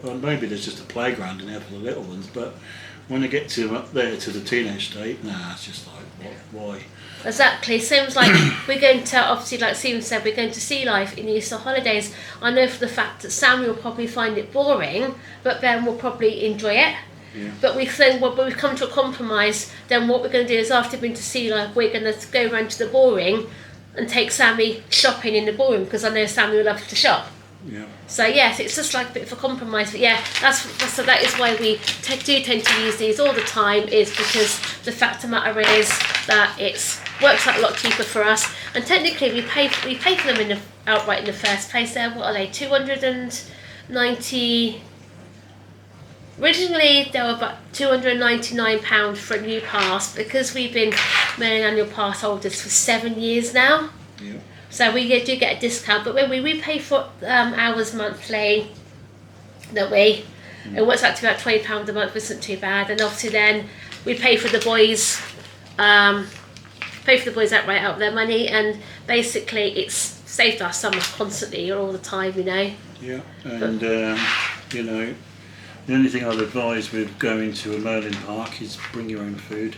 maybe there's just a playground in there for the little ones, but when they get to up there to the teenage state, it's just like, why? Exactly. Seems like we're going to, obviously, like Stephen said, we're going to Sea Life in the Easter holidays. I know for the fact that Sam will probably find it boring, but Ben will probably enjoy it. Yeah. But we've come to a compromise. Then what we're going to do is after we've been to Sea Life, we're going to go around to the boring and take Sammy shopping in the boring because I know Sammy will love to shop. Yeah. So yes, it's just like a bit of a compromise. But yeah, that is why we do tend to use these all the time. Is because the fact of the matter is that it works out a lot cheaper for us. And technically, we pay for them outright in the first place. There, what are they? £290. Originally, they were about £299 for a new pass because we've been Merlin Annual Pass holders for 7 years now. Yeah. So we do get a discount, but when we pay for hours monthly, don't we? It works out to about £20 a month, isn't too bad. And obviously then we pay for the boys, outright out of their money, and basically it's saved our summer constantly all the time, you know. Yeah, and you know, the only thing I'd advise with going to a Merlin park is bring your own food.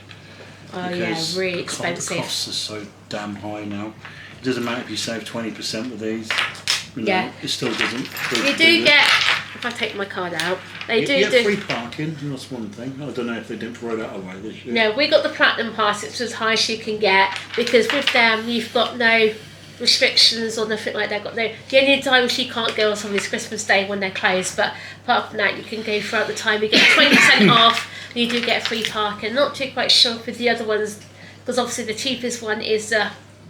Oh yeah, really expensive. The costs are so damn high now. It doesn't matter if you save 20% with these. It still doesn't. You do get, if I take my card out, you get free parking, that's one thing. I don't know if they didn't throw that away this year. No, we got the Platinum Pass, it's as high as you can get, because with them you've got no restrictions or nothing like that. The only time she can't go on somebody's Christmas Day when they're closed, but apart from that you can go throughout the time. You get 20% off, and you do get free parking. Not too quite sure with the other ones, because obviously the cheapest one is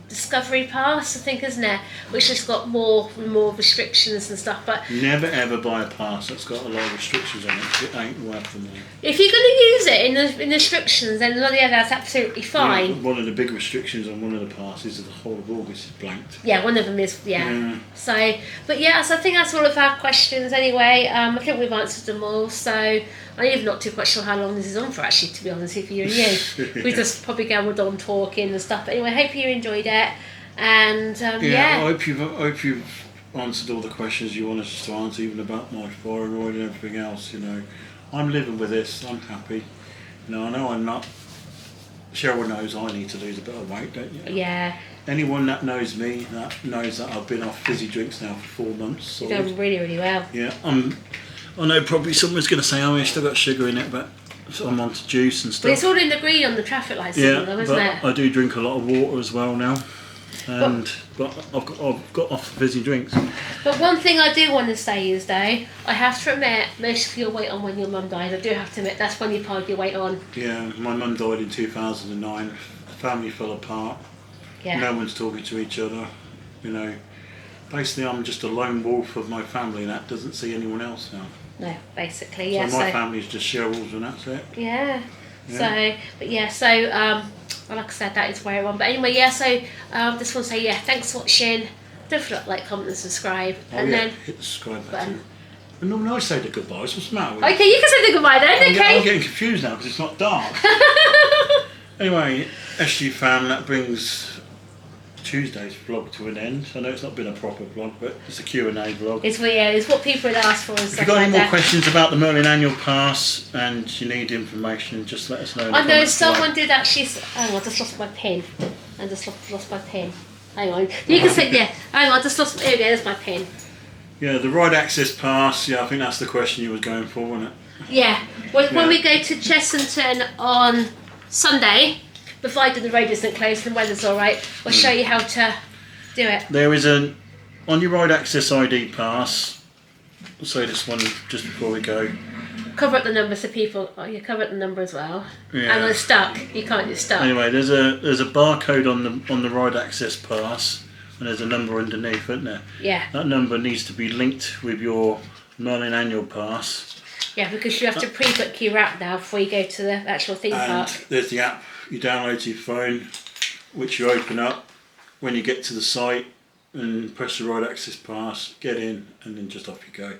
Discovery Pass, I think, isn't it? Which has got more restrictions and stuff. But never ever buy a pass that's got a lot of restrictions on it. It ain't worth the money. if you're going to use it in the restrictions, then yeah, that's absolutely fine. Yeah, one of the big restrictions on one of the passes is the whole of August is blanked. Yeah, one of them is, yeah. So, but yeah, so I think that's all of our questions anyway. I think we've answered them all. So I'm even not too quite sure how long this is on for, actually, to be honest with you and you. We just probably gambled on talking and stuff. But anyway, I hope you enjoyed it. And I hope you've answered all the questions you wanted us to answer, even about my thyroid and everything else. You know, I'm living with this. I'm happy. You know, I know I'm not. Cheryl knows I need to lose a bit of weight, don't you? Yeah. Anyone that knows me, that knows that I've been off fizzy drinks now for 4 months. You've done really, really well. Yeah, I know probably someone's going to say, oh, it's still got sugar in it, but I'm on to juice and stuff. But it's all in the green on the traffic lights, isn't it? I do drink a lot of water as well now. But I've got off the fizzy drinks. But one thing I do want to say is, though, I have to admit, most of your weight on when your mum died, I do have to admit, that's when you piled your weight on. Yeah, my mum died in 2009. The family fell apart. Yeah. No one's talking to each other. You know, basically I'm just a lone wolf of my family that doesn't see anyone else now. No, basically, yeah. So my family's just Cheryl's and that's it. Yeah. Well, like I said, that is where I'm on. But anyway, just want to say, thanks for watching. Don't forget to like, comment and subscribe. Then hit the subscribe button. And normally I say the goodbyes. What's the matter with Okay, you can say the goodbye then, okay? I'm getting confused now because it's not dark. Anyway, SGFAM, that brings Tuesday's vlog to an end. I know it's not been a proper vlog, but it's a Q&A vlog. It's what people had asked for and stuff. If you've got any more questions about the Merlin Annual Pass and you need information, just let us know. I know someone did actually. Hang on, I just lost my pin. I just lost my pin. Hang on. You can say, hang on, I just lost. Here we go, there's my pin. Yeah, the ride access pass. Yeah, I think that's the question you were going for, wasn't it? Yeah. When we go to Chessington on Sunday, provided the road isn't closed and the weather's alright, we'll show you how to do it. There is on your ride access ID pass, I'll say this one just before we go. Cover up the number so people, you cover up the number as well. Yeah. And it's stuck, you can't get stuck. Anyway, there's a barcode on the ride access pass and there's a number underneath, isn't there? Yeah. That number needs to be linked with your Merlin Annual Pass. Yeah, because you have to pre-book your app now before you go to the actual theme park. And there's the app you download to your phone, which you open up when you get to the site and press the ride access pass, get in, and then just off you go.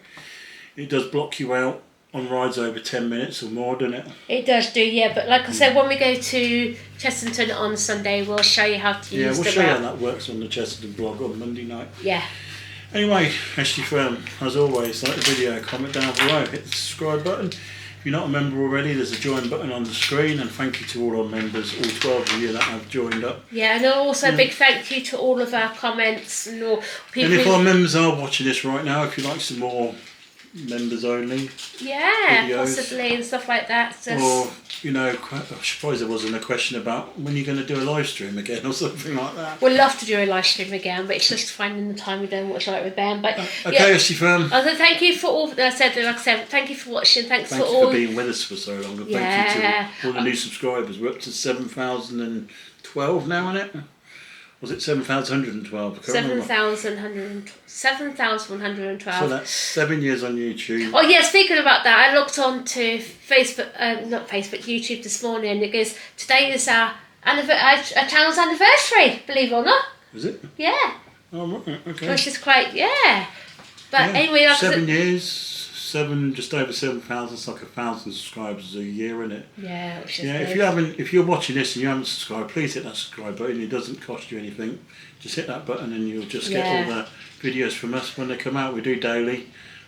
It does block you out on rides over 10 minutes or more, doesn't it? It does do, yeah, but like I said, when we go to Chessington on Sunday, we'll show you how to use the Yeah, we'll show you how that works on the Chessington blog on Monday night. Yeah. Anyway, SGFAM, as always, like the video, comment down below, hit the subscribe button. If you're not a member already, there's a join button on the screen, and thank you to all our members, all 12 of you that have joined up. Yeah, and also a big thank you to all of our comments and all people. And if our members are watching this right now, if you'd like some more members only videos, possibly, and stuff like that. Or, you know, I'm surprised there wasn't a question about when you're going to do a live stream again or something like that. We'd love to do a live stream again, but it's just finding the time we don't watch like with Ben. But okay, SGFAM. So thank you for all. Like I said, thank you for watching. Thanks for all. being with us for so long. And thank you to all the new subscribers. We're up to 7,012 now, isn't it? Was it 7,112? 7,112. So that's 7 years on YouTube. Oh yeah, speaking about that, I looked on to YouTube this morning, and it goes, today is our channel's anniversary, believe it or not. Is it? Yeah. Oh, right, okay. Which is quite, But anyway, like 7 years, just over 7,000. It's like 1,000 subscribers a year, isn't it? Yeah, which is good. If you're watching this and you haven't subscribed, please hit that subscribe button. It doesn't cost you anything. Just hit that button and you'll just get all the videos from us when they come out. We do daily,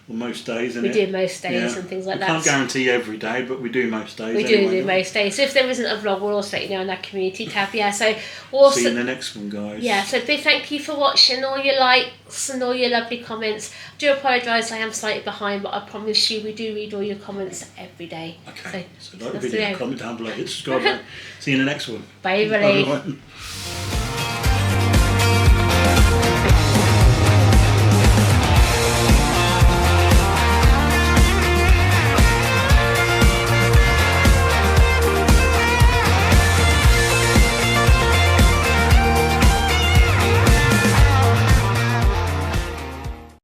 or most days. We do most days and things like that. We can't guarantee every day, but we do most days. We do most days. So if there isn't a vlog, we'll also let you know on that community tab. Yeah, so also see you in the next one, guys. Yeah, so big thank you for watching, all your likes and all your lovely comments. I do apologise, I am slightly behind, but I promise you we do read all your comments every day. Okay, so like the video, comment down below, hit subscribe. See you in the next one. Bye, everybody.